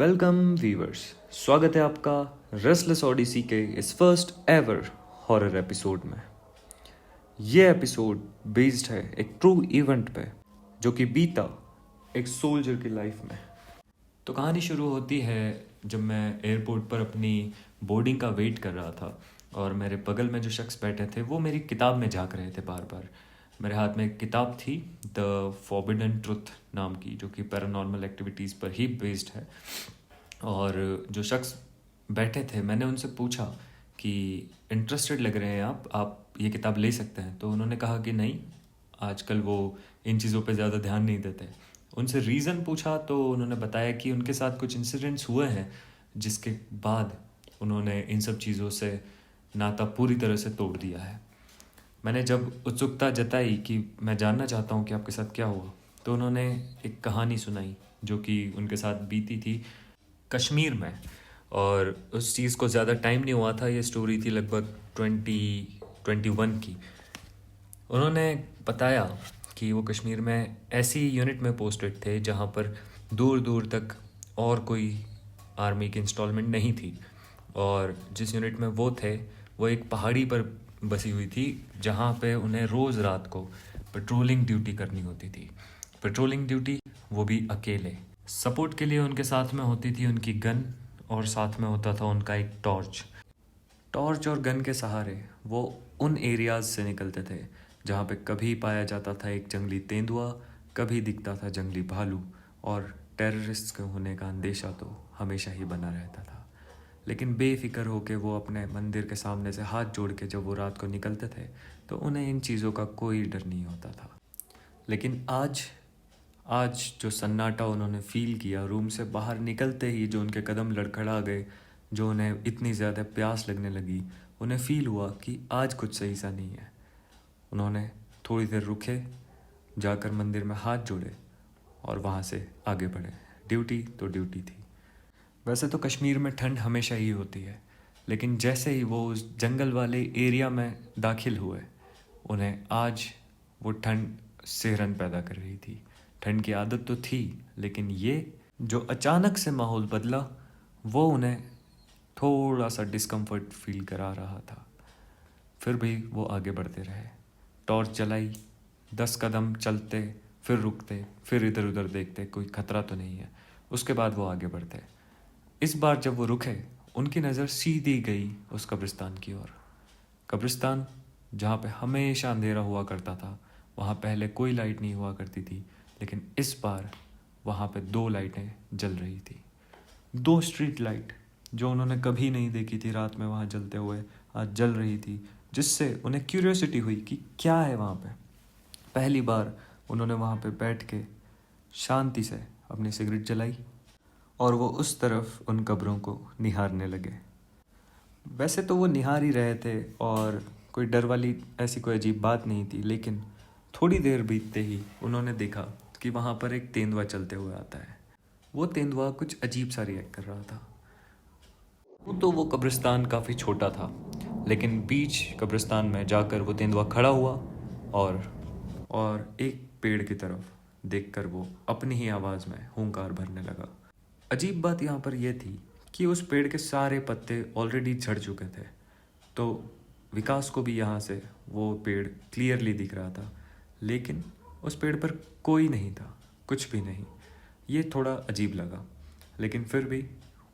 Welcome viewers, स्वागत है आपका रेस्टलेस ओडिसी के इस फर्स्ट एवर हॉरर एपिसोड में। ये एपिसोड बेस्ड है एक ट्रू इवेंट पे जो कि बीता एक सोल्जर की लाइफ में। तो कहानी शुरू होती है जब मैं एयरपोर्ट पर अपनी बोर्डिंग का वेट कर रहा था और मेरे बगल में जो शख्स बैठे थे वो मेरी किताब में झांक रहे थे बार बार। मेरे हाथ में एक किताब थी, द फॉरबिडन ट्रुथ नाम की, जो कि पैरानॉर्मल एक्टिविटीज़ पर ही बेस्ड है। और जो शख्स बैठे थे मैंने उनसे पूछा कि इंटरेस्टेड लग रहे हैं आप ये किताब ले सकते हैं। तो उन्होंने कहा कि नहीं, आजकल वो इन चीज़ों पे ज़्यादा ध्यान नहीं देते। उनसे रीज़न पूछा तो उन्होंने बताया कि उनके साथ कुछ इंसिडेंट्स हुए हैं जिसके बाद उन्होंने इन सब चीज़ों से नाता पूरी तरह से तोड़ दिया है। मैंने जब उत्सुकता जताई कि मैं जानना चाहता हूँ कि आपके साथ क्या हुआ, तो उन्होंने एक कहानी सुनाई जो कि उनके साथ बीती थी कश्मीर में। और उस चीज़ को ज़्यादा टाइम नहीं हुआ था, ये स्टोरी थी लगभग 2021 की। उन्होंने बताया कि वो कश्मीर में ऐसी यूनिट में पोस्टेड थे जहाँ पर दूर दूर तक और कोई आर्मी की इंस्टॉलमेंट नहीं थी। और जिस यूनिट में वो थे वो एक पहाड़ी पर बसी हुई थी जहाँ पे उन्हें रोज़ रात को पेट्रोलिंग ड्यूटी करनी होती थी। पेट्रोलिंग ड्यूटी, वो भी अकेले। सपोर्ट के लिए उनके साथ में होती थी उनकी गन और साथ में होता था उनका एक टॉर्च। टॉर्च और गन के सहारे वो उन एरियाज से निकलते थे जहाँ पे कभी पाया जाता था एक जंगली तेंदुआ, कभी दिखता था जंगली भालू, और टेररिस्ट के होने का अंदेशा तो हमेशा ही बना रहता था। लेकिन बेफिक्र होके वो अपने मंदिर के सामने से हाथ जोड़ के जब वो रात को निकलते थे तो उन्हें इन चीज़ों का कोई डर नहीं होता था। लेकिन आज आज जो सन्नाटा उन्होंने फील किया, रूम से बाहर निकलते ही जो उनके कदम लड़खड़ा गए, जो उन्हें इतनी ज़्यादा प्यास लगने लगी, उन्हें फील हुआ कि आज कुछ सही सा नहीं है। उन्होंने थोड़ी देर रुके, जाकर मंदिर में हाथ जोड़े और वहाँ से आगे बढ़े। ड्यूटी तो ड्यूटी थी। वैसे तो कश्मीर में ठंड हमेशा ही होती है, लेकिन जैसे ही वो उस जंगल वाले एरिया में दाखिल हुए, उन्हें आज वो ठंड सिहरन पैदा कर रही थी। ठंड की आदत तो थी, लेकिन ये जो अचानक से माहौल बदला वो उन्हें थोड़ा सा डिस्कम्फर्ट फील करा रहा था। फिर भी वो आगे बढ़ते रहे। टॉर्च जलाई, 10 कदम चलते, फिर रुकते, फिर इधर उधर देखते कोई खतरा तो नहीं है। उसके बाद वो आगे बढ़ते। इस बार जब वो रुके, उनकी नज़र सीधी गई उस कब्रिस्तान की ओर। कब्रिस्तान जहाँ पे हमेशा अंधेरा हुआ करता था, वहाँ पहले कोई लाइट नहीं हुआ करती थी, लेकिन इस बार वहाँ पे 2 लाइटें जल रही थी। 2 स्ट्रीट लाइट जो उन्होंने कभी नहीं देखी थी रात में वहाँ जलते हुए, आज जल रही थी, जिससे उन्हें क्यूरियोसिटी हुई कि क्या है वहाँ पे। पहली बार उन्होंने वहाँ पे बैठ के शांति से अपनी सिगरेट जलाई और वो उस तरफ उन कब्रों को निहारने लगे। वैसे तो वो निहार ही रहे थे और कोई डर वाली ऐसी कोई अजीब बात नहीं थी, लेकिन थोड़ी देर बीतते ही उन्होंने देखा कि वहाँ पर एक तेंदुआ चलते हुए आता है। वो तेंदुआ कुछ अजीब सा रिएक्ट कर रहा था। तो वो कब्रिस्तान काफ़ी छोटा था, लेकिन बीच कब्रिस्तान में जाकर वो तेंदुआ खड़ा हुआ और एक पेड़ की तरफ देखकर वो अपनी ही आवाज़ में हुंकार भरने लगा। अजीब बात यहाँ पर यह थी कि उस पेड़ के सारे पत्ते ऑलरेडी झड़ चुके थे, तो विकास को भी यहाँ से वो पेड़ क्लियरली दिख रहा था, लेकिन उस पेड़ पर कोई नहीं था, कुछ भी नहीं। ये थोड़ा अजीब लगा, लेकिन फिर भी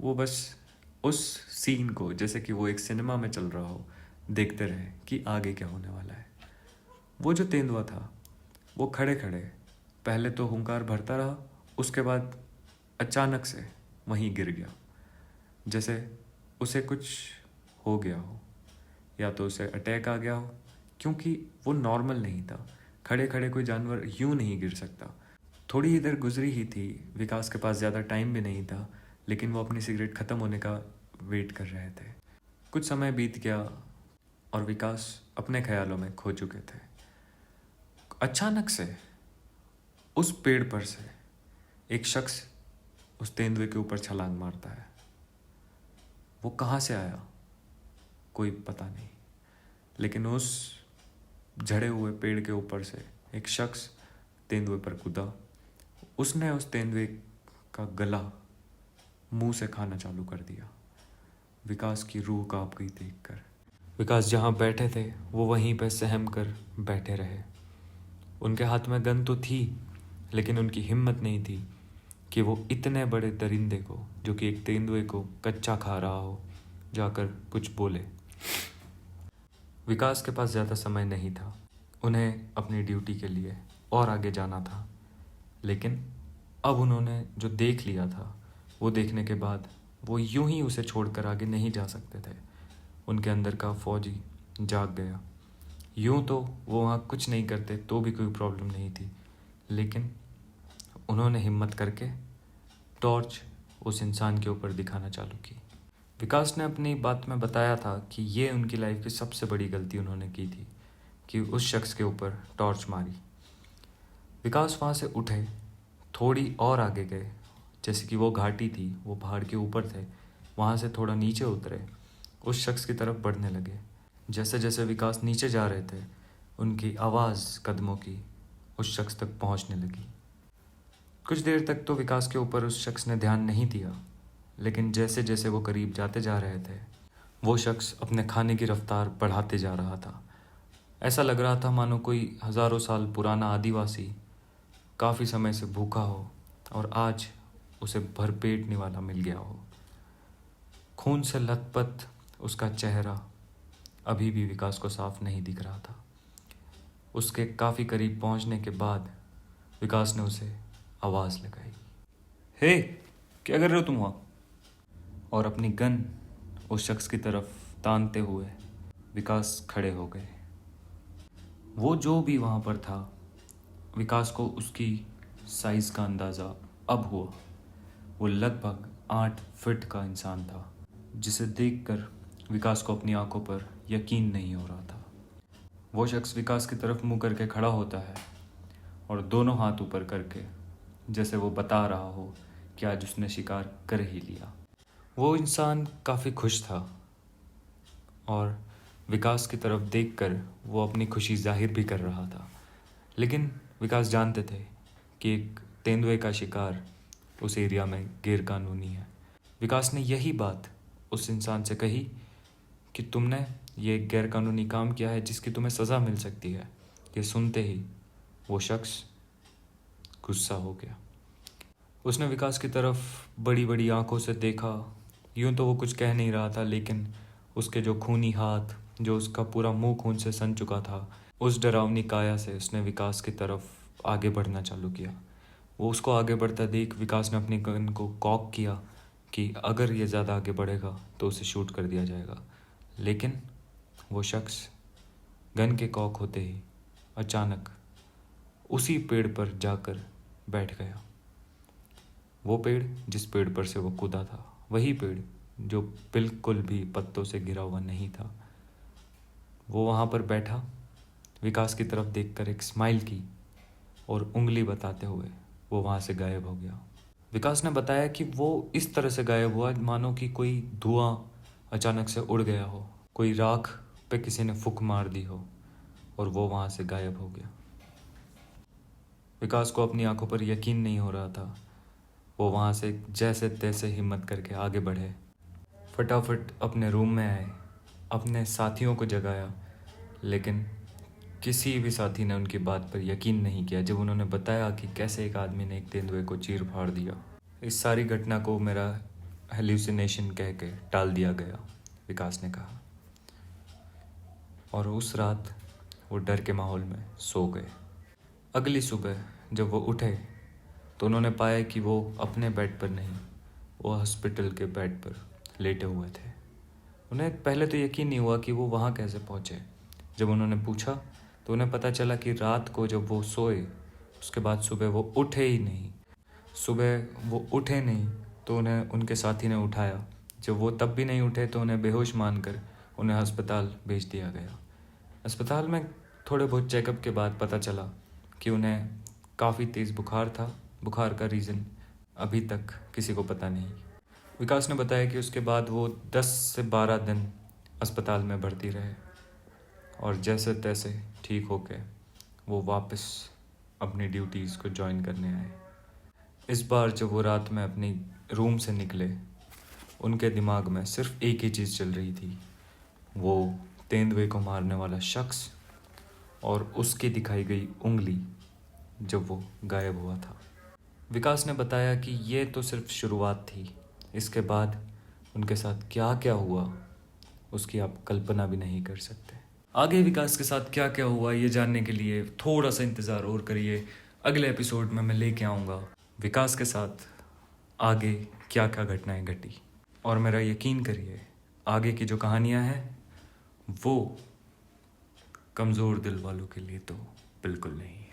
वो बस उस सीन को, जैसे कि वो एक सिनेमा में चल रहा हो, देखते रहे कि आगे क्या होने वाला है। वो जो तेंदुआ था वो खड़े खड़े पहले तो हुंकार भरता रहा, उसके बाद अचानक से वहीं गिर गया, जैसे उसे कुछ हो गया हो या तो उसे अटैक आ गया हो, क्योंकि वो नॉर्मल नहीं था। खड़े खड़े कोई जानवर यूं नहीं गिर सकता। थोड़ी ही देर गुजरी ही थी, विकास के पास ज़्यादा टाइम भी नहीं था, लेकिन वो अपनी सिगरेट ख़त्म होने का वेट कर रहे थे। कुछ समय बीत गया और विकास अपने ख्यालों में खो चुके थे। अचानक से उस पेड़ पर से एक शख्स उस तेंदुए के ऊपर छलांग मारता है। वो कहाँ से आया कोई पता नहीं, लेकिन उस झड़े हुए पेड़ के ऊपर से एक शख्स तेंदुए पर कूदा। उसने उस तेंदुए का गला मुंह से खाना चालू कर दिया। विकास की रूह कांप गई देखकर। विकास जहाँ बैठे थे वो वहीं पर सहम कर बैठे रहे। उनके हाथ में गन तो थी, लेकिन उनकी हिम्मत नहीं थी कि वो इतने बड़े दरिंदे को, जो कि एक तेंदुए को कच्चा खा रहा हो, जाकर कुछ बोले। विकास के पास ज़्यादा समय नहीं था। उन्हें अपनी ड्यूटी के लिए और आगे जाना था। लेकिन अब उन्होंने जो देख लिया था, वो देखने के बाद वो यूं ही उसे छोड़कर आगे नहीं जा सकते थे। उनके अंदर का फौजी जाग गया। यूं तो वो वहाँ कुछ नहीं करते तो भी कोई प्रॉब्लम नहीं थी, लेकिन उन्होंने हिम्मत करके टॉर्च उस इंसान के ऊपर दिखाना चालू की। विकास ने अपनी बात में बताया था कि ये उनकी लाइफ की सबसे बड़ी गलती उन्होंने की थी कि उस शख्स के ऊपर टॉर्च मारी। विकास वहाँ से उठे, थोड़ी और आगे गए, जैसे कि वो घाटी थी, वो पहाड़ के ऊपर थे। वहाँ से थोड़ा नीचे उतरे, उस शख्स की तरफ बढ़ने लगे। जैसे जैसे विकास नीचे जा रहे थे, उनकी आवाज़ कदमों की उस शख्स तक पहुँचने लगी। कुछ देर तक तो विकास के ऊपर उस शख्स ने ध्यान नहीं दिया, लेकिन जैसे जैसे वो करीब जाते जा रहे थे, वो शख्स अपने खाने की रफ्तार बढ़ाते जा रहा था। ऐसा लग रहा था मानो कोई हज़ारों साल पुराना आदिवासी काफ़ी समय से भूखा हो और आज उसे भरपेट निवाला मिल गया हो। खून से लथपथ उसका चेहरा अभी भी विकास को साफ नहीं दिख रहा था। उसके काफ़ी करीब पहुंचने के बाद विकास ने उसे आवाज़ लगाई, हे, क्या कर रहे हो तुम वहाँ? और अपनी गन उस शख्स की तरफ तानते हुए विकास खड़े हो गए। वो जो भी वहाँ पर था, विकास को उसकी साइज़ का अंदाज़ा अब हुआ। वो लगभग 8 फीट का इंसान था, जिसे देखकर विकास को अपनी आंखों पर यकीन नहीं हो रहा था। वो शख्स विकास की तरफ मुंह करके खड़ा होता है और दोनों हाथ ऊपर करके, जैसे वो बता रहा हो कि आज उसने शिकार कर ही लिया। वो इंसान काफ़ी खुश था और विकास की तरफ देखकर वो अपनी खुशी जाहिर भी कर रहा था। लेकिन विकास जानते थे कि एक तेंदुए का शिकार उस एरिया में गैरकानूनी है। विकास ने यही बात उस इंसान से कही कि तुमने ये गैरकानूनी काम किया है जिसकी तुम्हें सज़ा मिल सकती है। ये सुनते ही वो शख्स गुस्सा हो गया। उसने विकास की तरफ बड़ी बड़ी आंखों से देखा। यूं तो वो कुछ कह नहीं रहा था, लेकिन उसके जो खूनी हाथ, जो उसका पूरा मुंह खून से सन चुका था, उस डरावनी काया से उसने विकास की तरफ आगे बढ़ना चालू किया। वो उसको आगे बढ़ता देख विकास ने अपनी गन को कॉक किया कि अगर ये ज़्यादा आगे बढ़ेगा तो उसे शूट कर दिया जाएगा। लेकिन वो शख्स गन के कॉक होते ही अचानक उसी पेड़ पर जाकर बैठ गया। वो पेड़ जिस पेड़ पर से वो कूदा था, वही पेड़ जो बिल्कुल भी पत्तों से घिरा हुआ नहीं था। वो वहाँ पर बैठा, विकास की तरफ देखकर एक स्माइल की और उंगली बताते हुए वो वहाँ से गायब हो गया। विकास ने बताया कि वो इस तरह से गायब हुआ मानो कि कोई धुआं अचानक से उड़ गया हो, कोई राख पे किसी ने फूंक मार दी हो और वो वहाँ से गायब हो गया। विकास को अपनी आंखों पर यकीन नहीं हो रहा था। वो वहाँ से जैसे तैसे हिम्मत करके आगे बढ़े, फटाफट अपने रूम में आए, अपने साथियों को जगाया, लेकिन किसी भी साथी ने उनकी बात पर यकीन नहीं किया जब उन्होंने बताया कि कैसे एक आदमी ने एक तेंदुए को चीर फाड़ दिया। इस सारी घटना को मेरा हेल्यूसिनेशन कह के टाल दिया गया, विकास ने कहा। और उस रात वो डर के माहौल में सो गए। अगली सुबह जब वो उठे तो उन्होंने पाया कि वो अपने बेड पर नहीं, वो हॉस्पिटल के बेड पर लेटे हुए थे। उन्हें पहले तो यकीन नहीं हुआ कि वो वहाँ कैसे पहुँचे। जब उन्होंने पूछा तो उन्हें पता चला कि रात को जब वो सोए, उसके बाद सुबह वो उठे ही नहीं। सुबह वो उठे नहीं तो उन्हें उनके साथी ने उठाया। जब वो तब भी नहीं उठे तो उन्हें बेहोश मानकर उन्हें अस्पताल भेज दिया गया। अस्पताल में थोड़े बहुत चेकअप के बाद पता चला कि उन्हें काफ़ी तेज़ बुखार था। बुखार का रीज़न अभी तक किसी को पता नहीं। विकास ने बताया कि उसके बाद वो 10 से 12 दिन अस्पताल में भर्ती रहे और जैसे तैसे ठीक होके वो वापस अपनी ड्यूटीज़ को ज्वाइन करने आए। इस बार जब वो रात में अपनी रूम से निकले उनके दिमाग में सिर्फ एक ही चीज़ चल रही थी, वो तेंदुए को मारने वाला शख्स और उसकी दिखाई गई उंगली जब वो गायब हुआ था। विकास ने बताया कि ये तो सिर्फ शुरुआत थी, इसके बाद उनके साथ क्या क्या हुआ उसकी आप कल्पना भी नहीं कर सकते। आगे विकास के साथ क्या क्या हुआ ये जानने के लिए थोड़ा सा इंतज़ार और करिए। अगले एपिसोड में मैं लेके आऊँगा विकास के साथ आगे क्या क्या घटनाएं घटी, और मेरा यकीन करिए आगे की जो कहानियाँ हैं वो कमज़ोर दिल वालों के लिए तो बिल्कुल नहीं है।